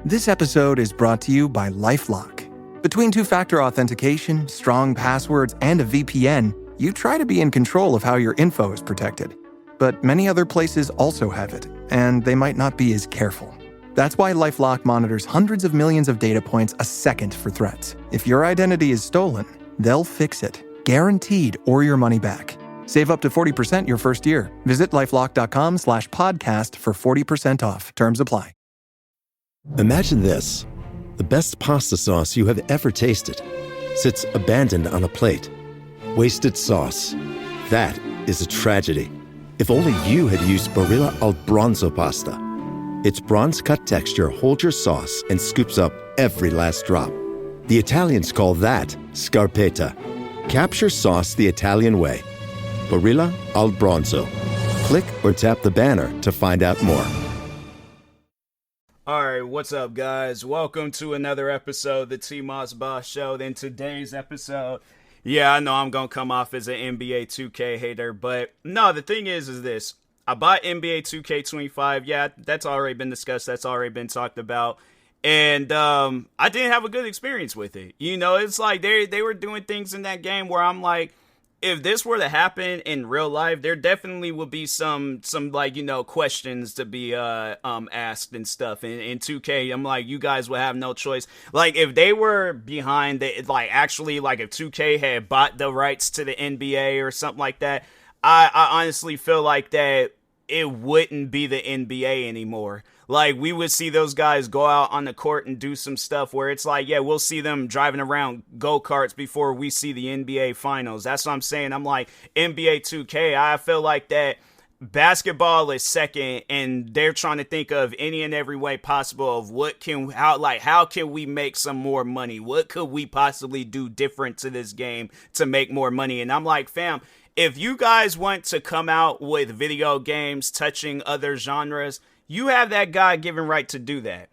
This episode is brought to you by LifeLock. Between two-factor authentication, strong passwords, and a VPN, you try to be in control of how your info is protected. But many other places also have it, and they might not be as careful. That's why LifeLock monitors hundreds of millions of data points a second for threats. If your identity is stolen, they'll fix it, guaranteed, or your money back. Save up to 40% your first year. Visit lifelock.com/podcast for 40% off. Terms apply. Imagine this. The best pasta sauce you have ever tasted sits abandoned on a plate. Wasted sauce. That is a tragedy. If only you had used Barilla al Bronzo pasta. Its bronze-cut texture holds your sauce and scoops up every last drop. The Italians call that scarpetta. Capture sauce the Italian way. Barilla al Bronzo. Click or tap the banner to find out more. Alright, what's up, guys? Welcome to another episode of the TMossBoss Show. In today's episode, yeah, I know I'm going to come off as an NBA 2K hater, but no, the thing is this. I bought NBA 2K25. Yeah, that's already been discussed. That's already been talked about. And I didn't have a good experience with it. You know, it's like they were doing things in that game where I'm like, if this were to happen in real life, there definitely would be some like, you know, questions to be asked and stuff. In 2K, I'm like, you guys would have no choice. Like, if they were behind it, like, actually, like, if 2K had bought the rights to the NBA or something like that, I honestly feel like that it wouldn't be the NBA anymore. Like, we would see those guys go out on the court and do some stuff where it's like, yeah, we'll see them driving around go-karts before we see the NBA finals. That's what I'm saying. I'm like, NBA 2K, I feel like that basketball is second, and they're trying to think of any and every way possible of how can we make some more money? What could we possibly do different to this game to make more money? And I'm like, fam, if you guys want to come out with video games touching other genres, you have that God-given right to do that.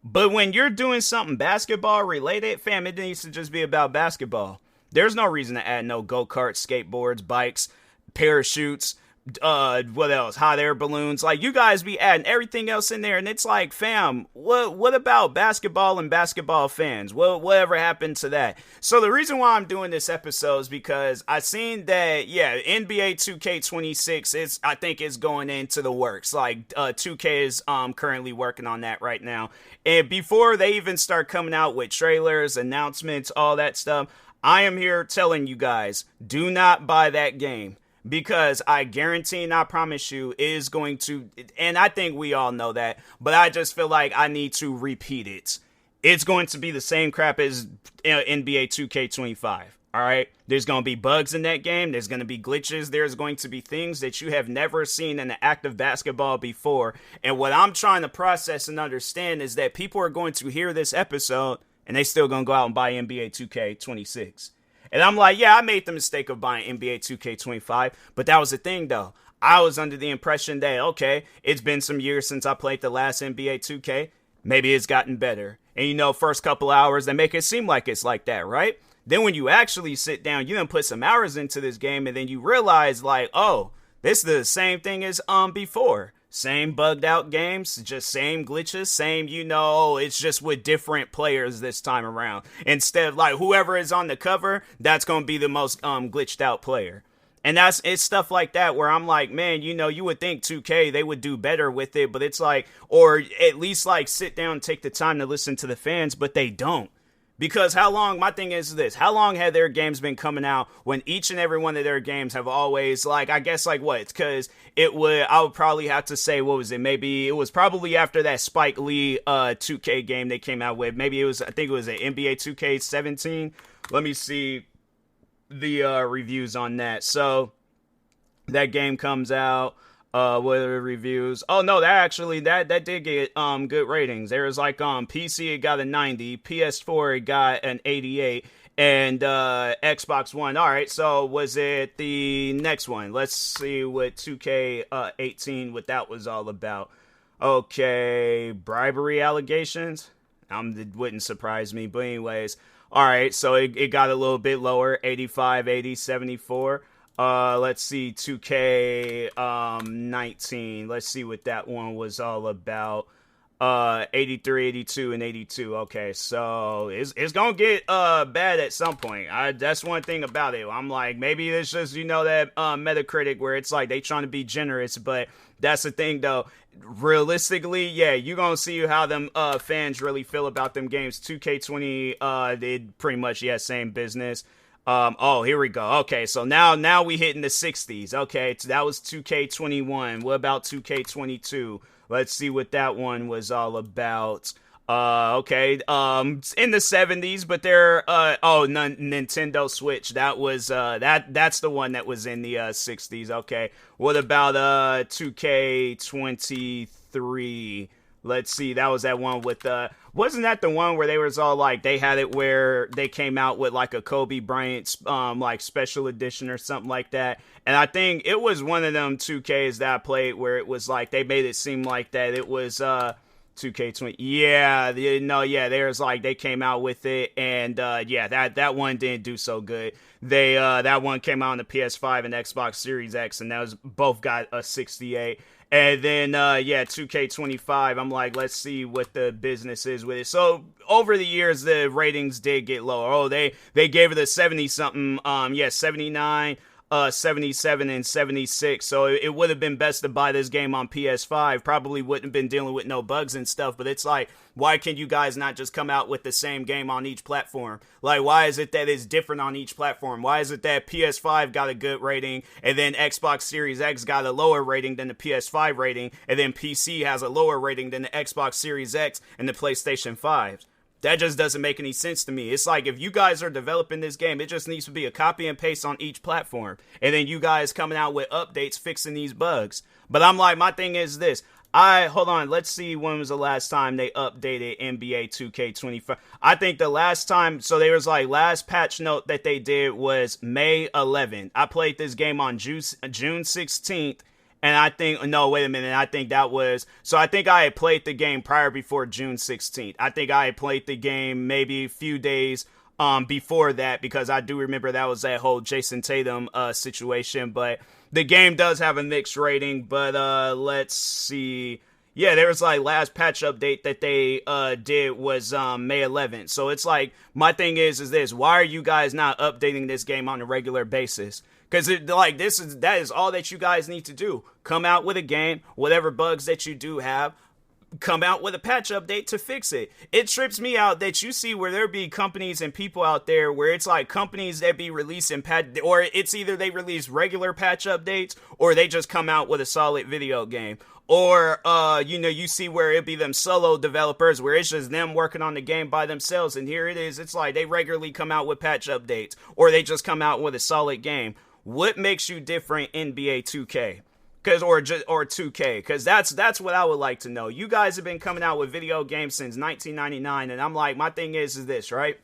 But when you're doing something basketball related, fam, it needs to just be about basketball. There's no reason to add no go-karts, skateboards, bikes, parachutes, what else? Hot air balloons. Like, you guys be adding everything else in there, and it's like, fam, what about basketball and basketball fans? Whatever happened to that? So the reason why I'm doing this episode is because I seen that, yeah, NBA 2K26 I think it's going into the works. Like, 2K is currently working on that right now. And before they even start coming out with trailers, announcements, all that stuff, I am here telling you guys, do not buy that game. Because I guarantee and I promise you it is going to, and I think we all know that, but I just feel like I need to repeat it. It's going to be the same crap as NBA 2K25, all right? There's going to be bugs in that game. There's going to be glitches. There's going to be things that you have never seen in an active basketball before. And what I'm trying to process and understand is that people are going to hear this episode and they still going to go out and buy NBA 2K26. And I'm like, yeah, I made the mistake of buying NBA 2K25, but that was the thing, though. I was under the impression that, okay, it's been some years since I played the last NBA 2K. Maybe it's gotten better. And, you know, first couple hours, they make it seem like it's like that, right? Then when you actually sit down, you done put some hours into this game, and then you realize, like, oh, this is the same thing as before. Same bugged out games, just same glitches, same, you know, it's just with different players this time around. Instead of like whoever is on the cover, that's going to be the most glitched out player. And it's stuff like that where I'm like, man, you know, you would think 2K, they would do better with it, but it's like, or at least like sit down and take the time to listen to the fans, but they don't. Because my thing is this, how long have their games been coming out when each and every one of their games have always, like, I guess, like, what? It's because I would probably have to say, what was it? Maybe it was probably after that Spike Lee 2K game they came out with. Maybe I think it was an NBA 2K17. Let me see the reviews on that. So, that game comes out. What are the reviews? Oh no, that did get good ratings. There was like PC it got a 90, PS4 it got an 88, and Xbox One. All right, so was it the next one? Let's see what 2K18 what that was all about. Okay, bribery allegations. It wouldn't surprise me, but anyways. All right, so it got a little bit lower, 85, 80, 74. Let's see, 2K 19. Let's see what that one was all about. 83, 82, and 82. Okay, so it's gonna get bad at some point. That's one thing about it. I'm like, maybe it's just, that Metacritic where it's like they trying to be generous, but that's the thing though. Realistically, yeah, you're gonna see how them fans really feel about them games. 2K20 did pretty much same business. Here we go. Okay, so now we hitting the 60s. Okay, so that was 2K21. What about 2K22? Let's see what that one was all about. Okay, in the 70s, but they're Nintendo Switch. That was that's the one that was in the 60s. Okay, what about 2K23? Let's see, that was that one with wasn't that the one where they was all like, they had it where they came out with like a Kobe Bryant like special edition or something like that. And I think it was one of them 2Ks that I played where it was like they made it seem like that it was 2K20. Yeah, there was like they came out with it, and that one didn't do so good. They that one came out on the PS5 and Xbox Series X, and that was both got a 68. And then 2K25, I'm like, let's see what the business is with it. So over the years, the ratings did get lower. Oh, they gave it a 70 something, 79. 77 and 76, so it would have been best to buy this game on PS5. Probably wouldn't have been dealing with no bugs and stuff, but it's like, why can you guys not just come out with the same game on each platform? Like, why is it that it's different on each platform? Why is it that PS5 got a good rating, and then Xbox Series X got a lower rating than the PS5 rating, and then PC has a lower rating than the Xbox Series X and the PlayStation 5? That just doesn't make any sense to me. It's like, if you guys are developing this game, it just needs to be a copy and paste on each platform. And then you guys coming out with updates fixing these bugs. But I'm like, my thing is this. Hold on, let's see when was the last time they updated NBA 2K25. I think the last time, so there was like last patch note that they did was May 11th. I played this game on June 16th. And I think, no, wait a minute. I think that was, so I think I had played the game before June 16th. I think I had played the game maybe a few days before that, because I do remember that was that whole Jason Tatum situation. But the game does have a mixed rating. But let's see. Yeah, there was like last patch update that they did was May 11th. So it's like, my thing is this. Why are you guys not updating this game on a regular basis? Because that is all that you guys need to do. Come out with a game, whatever bugs that you do have, come out with a patch update to fix it. It trips me out that you see where there be companies and people out there where it's like companies that be releasing or it's either they release regular patch updates or they just come out with a solid video game. Or, you see where it be them solo developers where it's just them working on the game by themselves. And here it is. It's like they regularly come out with patch updates or they just come out with a solid game. What makes you different NBA 2K? Or 2K, because that's what I would like to know. You guys have been coming out with video games since 1999, and I'm like, my thing is this, right?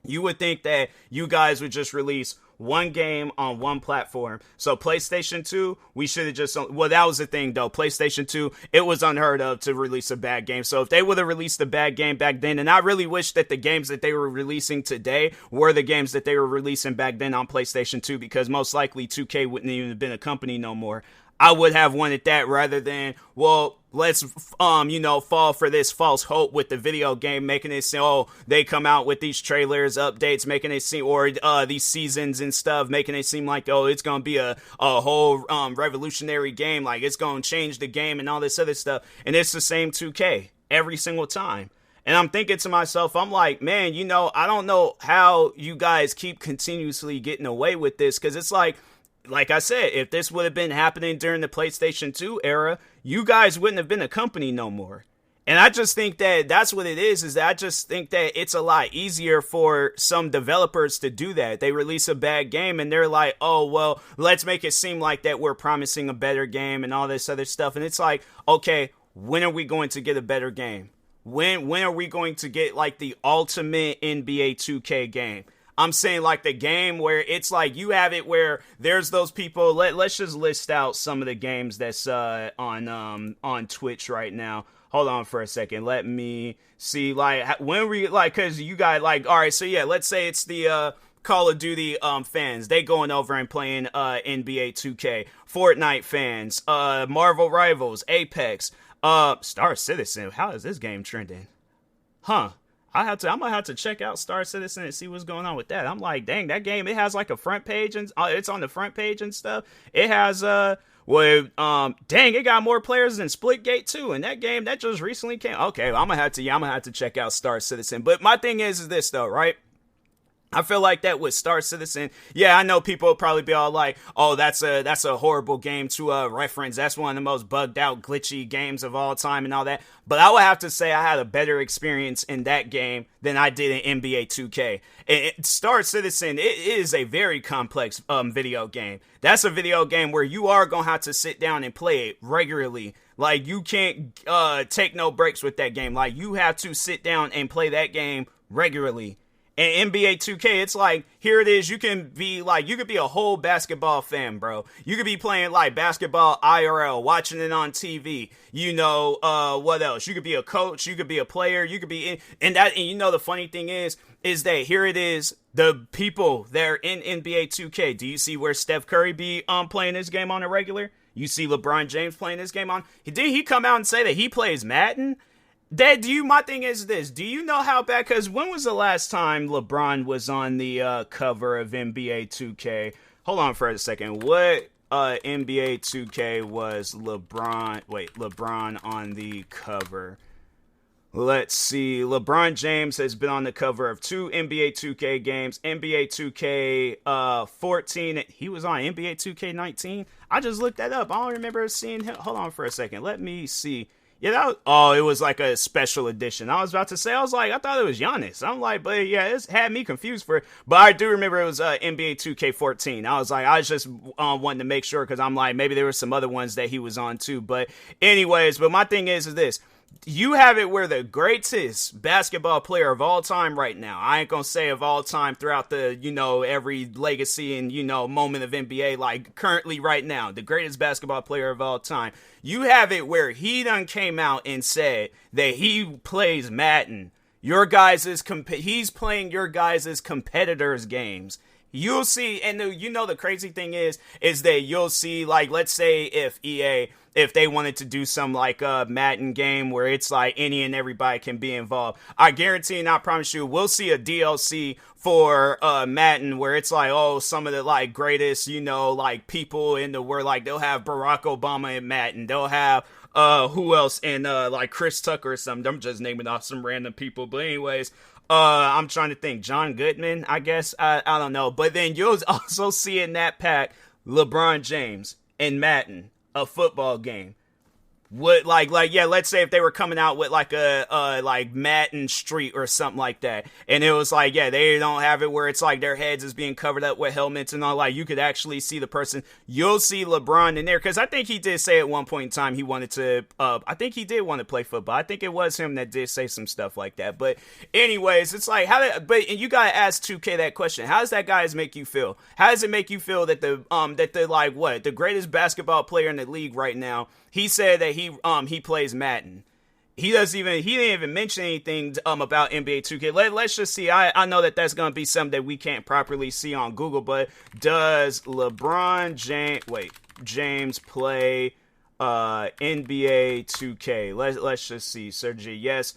You would think that you guys would just release one game on one platform. So PlayStation 2, we should have just, well, that was the thing though. PlayStation 2, it was unheard of to release a bad game. So if they would have released a bad game back then, and I really wish that the games that they were releasing today were the games that they were releasing back then on PlayStation 2, because most likely 2K wouldn't even have been a company no more. I would have wanted that rather than, well, let's, fall for this false hope with the video game, making it seem, they come out with these trailers, updates, making it seem, or these seasons and stuff, making it seem like, it's going to be a whole revolutionary game, like it's going to change the game and all this other stuff. And it's the same 2K every single time. And I'm thinking to myself, I'm like, man, I don't know how you guys keep continuously getting away with this, because it's like I said, if this would have been happening during the PlayStation 2 era, you guys wouldn't have been a company no more. And I just think that that's what it is that I just think that it's a lot easier for some developers to do that. They release a bad game and they're like, oh, well, let's make it seem like that we're promising a better game and all this other stuff. And it's like, okay, when are we going to get a better game? When are we going to get like the ultimate NBA 2K game? I'm saying like the game where it's like you have it where there's those people. Let's just list out some of the games that's on Twitch right now. Hold on for a second. Let me see. Like when we because you guys all right. So yeah, let's say it's the Call of Duty fans. They going over and playing NBA 2K. Fortnite fans. Marvel Rivals. Apex. Star Citizen. How is this game trending? Huh. I'm gonna have to check out Star Citizen and see what's going on with that. I'm like, dang, that game, it has like a front page and it's on the front page and stuff. It has dang, it got more players than Splitgate 2, and that game that just recently came. Okay, I'm gonna have to check out Star Citizen. But my thing is this though, right? I feel like that with Star Citizen, yeah, I know people will probably be all like, oh, that's a horrible game to reference. That's one of the most bugged out, glitchy games of all time and all that. But I would have to say I had a better experience in that game than I did in NBA 2K. Star Citizen, it is a very complex video game. That's a video game where you are going to have to sit down and play it regularly. Like, you can't take no breaks with that game. Like, you have to sit down and play that game regularly. And NBA 2K, it's like, here it is, you could be a whole basketball fan, bro. You could be playing, like, basketball IRL, watching it on TV. You know, what else? You could be a coach, you could be a player, you could be and you know, the funny thing is that here it is, the people that are in NBA 2K. Do you see where Steph Curry be playing this game on a regular? You see LeBron James playing this game on? Did he come out and say that he plays Madden? My thing is this, do you know how bad, because when was the last time LeBron was on the cover of NBA 2K? Hold on for a second. What NBA 2K was LeBron on the cover? Let's see. LeBron James has been on the cover of 2 NBA 2K games. NBA 2K 14. He was on NBA 2K 19. I just looked that up. I don't remember seeing him. Hold on for a second. Let me see. Yeah, it was like a special edition. I was about to say, I thought it was Giannis. I'm like, but yeah, it had me confused but I do remember it was NBA 2K14. I was just wanting to make sure, because I'm like, maybe there were some other ones that he was on too. But anyways, my thing is this. You have it where the greatest basketball player of all time right now, I ain't gonna say of all time throughout the, every legacy and, moment of NBA, like currently right now, the greatest basketball player of all time. You have it where he done came out and said that he plays Madden. He's playing your guys' competitors' games. You'll see, and the crazy thing is that you'll see, like, let's say if EA, if they wanted to do some, like, Madden game where it's like any and everybody can be involved, I guarantee and I promise you, we'll see a DLC for Madden where it's like, oh, some of the, like, greatest, like, people in the world, like, they'll have Barack Obama in Madden, they'll have who else, and like Chris Tucker or something. I'm just naming off some random people, but anyways, I'm trying to think. John Goodman, I guess. I don't know. But then you'll also see in that pack LeBron James and Madden, a football game. What let's say if they were coming out with like a like Madden Street or something like that, and it was like, yeah, they don't have it where it's like their heads is being covered up with helmets and all, like you could actually see the person. You'll see LeBron in there, because I think he did say at one point in time he wanted to I think he did want to play football. I think it was him that did say some stuff like that. But anyways, it's like, and you gotta ask 2K that question. How does that guys make you feel? How does it make you feel that the greatest basketball player in the league right now, he said that he plays Madden. He didn't even mention anything about NBA 2K. Let's just see. I know that's going to be something that we can't properly see on Google, but does LeBron James play NBA 2K? Let's just see. Sergey, yes,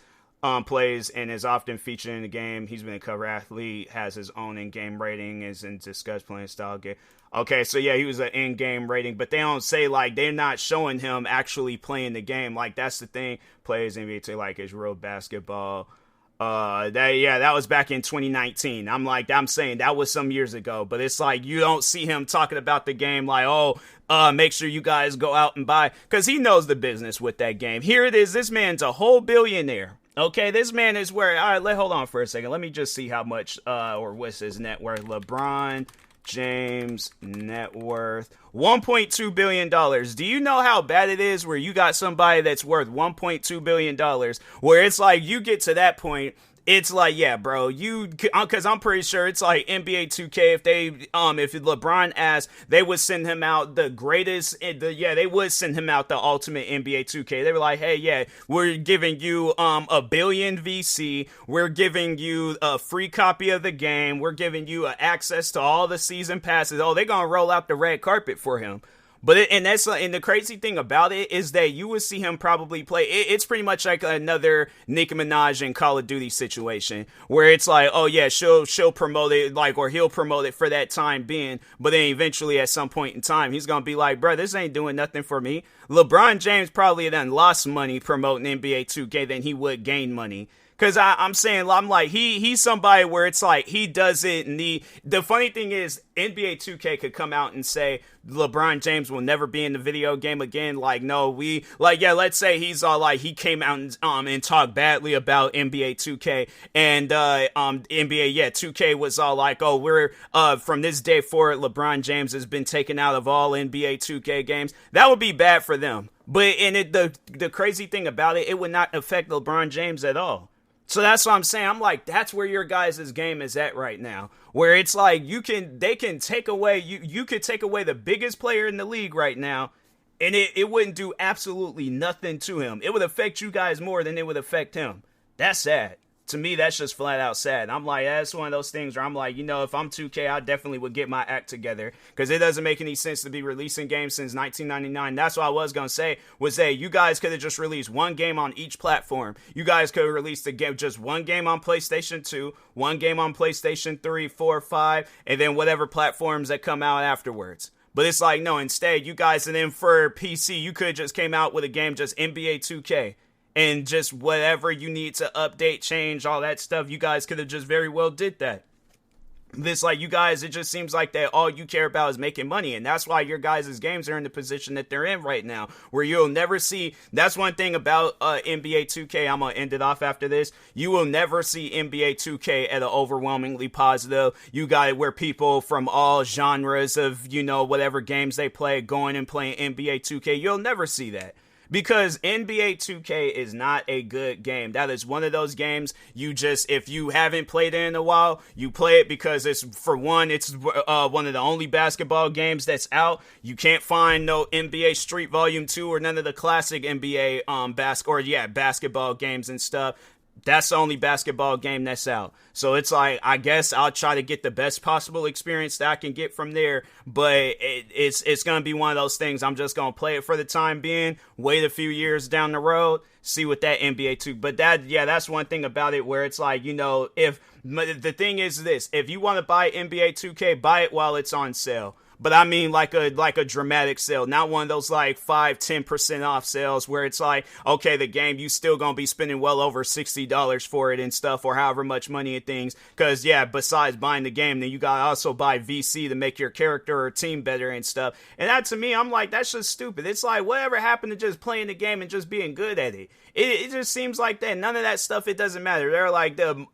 plays and is often featured in the game. He's been a cover athlete, has his own in-game rating, is in discussed playing style game. Okay, so yeah, he was an in-game rating, but they don't say, like, they're not showing him actually playing the game. Like, that's the thing. Plays NBA 2K, like, it's real basketball. That was back in 2019. I'm saying that was some years ago, but it's like you don't see him talking about the game like, make sure you guys go out and buy, because he knows the business with that game. Here it is. This man's a whole billionaire. Okay, this man is where, all right, hold on for a second. Let me just see how much, or what's his net worth. LeBron James net worth $1.2 billion. Do you know how bad it is where you got somebody that's worth $1.2 billion, where it's like you get to that point, it's like, yeah, bro, because I'm pretty sure it's like NBA 2K, if LeBron asked, they would send him out the greatest, they would send him out the ultimate NBA 2K. They were like, hey, yeah, we're giving you a billion VC, we're giving you a free copy of the game, we're giving you access to all the season passes. Oh, they're gonna roll out the red carpet for him. And the crazy thing about it is that you would see him probably play. It's pretty much like another Nicki Minaj in Call of Duty situation where it's like, oh yeah, she'll promote it or he'll promote it for that time being, but then eventually at some point in time he's gonna be like, bro, this ain't doing nothing for me. LeBron James probably then lost money promoting NBA 2K than he would gain money. Because I'm saying, I'm like, he's somebody where it's like he doesn't need. The funny thing is, NBA 2K could come out and say LeBron James will never be in the video game again. Like, no, let's say he's all like, he came out and talked badly about NBA 2K, and NBA 2K was all like, oh, we're from this day forward, LeBron James has been taken out of all NBA 2K games. That would be bad for them. But the crazy thing about it would not affect LeBron James at all. So that's what I'm saying. I'm like, that's where your guys' game is at right now. Where it's like they can take away, you could take away the biggest player in the league right now, and it wouldn't do absolutely nothing to him. It would affect you guys more than it would affect him. That's sad. To me, that's just flat out sad. I'm like, that's one of those things where I'm like, if I'm 2K, I definitely would get my act together, because it doesn't make any sense to be releasing games since 1999. That's what I was going to say, was that you guys could have just released one game on each platform. You guys could have released just one game on PlayStation 2, one game on PlayStation 3, 4, 5, and then whatever platforms that come out afterwards. But it's like, no, instead, you guys, and then for PC, you could have just came out with a game, just NBA 2K. And just whatever you need to update, change, all that stuff, you guys could have just very well did that. This, like, you guys, it just seems like that all you care about is making money. And that's why your guys' games are in the position that they're in right now, where you'll never see. That's one thing about NBA 2K. I'm going to end it off after this. You will never see NBA 2K at an overwhelmingly positive. You got it where people from all genres of, whatever games they play, going and playing NBA 2K. You'll never see that. Because NBA 2K is not a good game. That is one of those games if you haven't played it in a while, you play it because it's one of the only basketball games that's out. You can't find no NBA Street Volume 2 or none of the classic NBA basketball games and stuff. That's the only basketball game that's out. So it's like, I guess I'll try to get the best possible experience that I can get from there. But it's going to be one of those things. I'm just going to play it for the time being, wait a few years down the road, see what that NBA 2. But that's one thing about it where it's like, if the thing is this, if you want to buy NBA 2K, buy it while it's on sale. But I mean like a dramatic sale, not one of those like 5-10% off sales where it's like, okay, the game, you still gonna be spending well over $60 for it and stuff, or however much money and things. Because besides buying the game, then you gotta also buy VC to make your character or team better and stuff. And that, to me, I'm like, that's just stupid. It's like, whatever happened to just playing the game and just being good at it? It just seems like that. None of that stuff, it doesn't matter. They're like the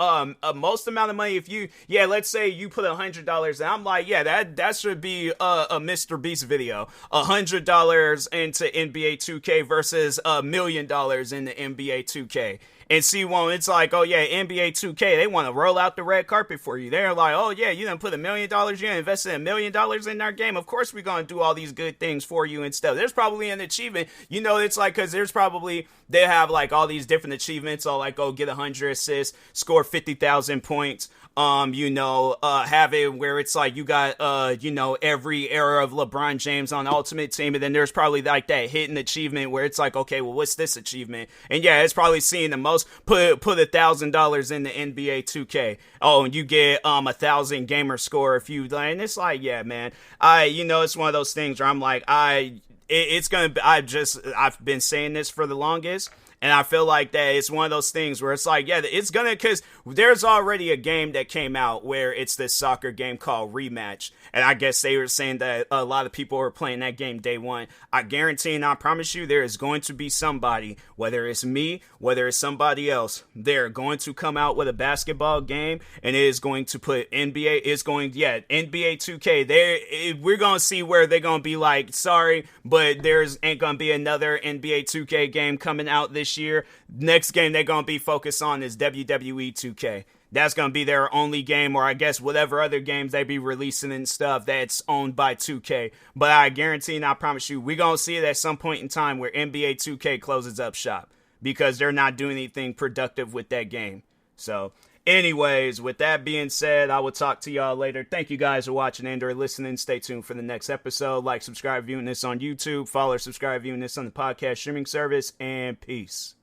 most amount of money. If you, let's say you put $100, and I'm like, that should be a Mr. Beast video. $100 into NBA 2K versus $1 million in the NBA 2K. And see, well, it's like, oh yeah, NBA 2K, they want to roll out the red carpet for you. They're like, oh yeah, you done put $1 million, you invested $1 million in our game. Of course we're going to do all these good things for you and stuff. There's probably an achievement, it's like, because there's probably, they have like all these different achievements, or like, oh, get 100 assists, score 50,000 points. Have it where it's like you got, every era of LeBron James on Ultimate Team, and then there's probably like that hidden achievement where it's like, okay, well, what's this achievement? And it's probably seeing the most, put $1,000 in the NBA 2K. Oh, and you get 1,000 gamer score if you, and it's like, yeah, man, it's one of those things where I'm like, I've been saying this for the longest. And I feel like that it's one of those things where it's like, it's gonna, because there's already a game that came out where it's this soccer game called Rematch. And I guess they were saying that a lot of people were playing that game day one. I guarantee and I promise you there is going to be somebody, whether it's me, whether it's somebody else, they're going to come out with a basketball game, and it is going to put NBA 2K. We're going to see where they're going to be like, sorry, but there's ain't going to be another NBA 2K game coming out this year. Next game they're going to be focused on is WWE 2K. That's going to be their only game, or I guess whatever other games they be releasing and stuff that's owned by 2K. But I guarantee and I promise you, we're going to see it at some point in time where NBA 2K closes up shop because they're not doing anything productive with that game. So Anyways, with that being said, I will talk to y'all later. Thank you guys for watching and or listening. Stay tuned for the next episode. Like, subscribe, viewing this on YouTube. Follow or subscribe, viewing this on the podcast streaming service. And peace.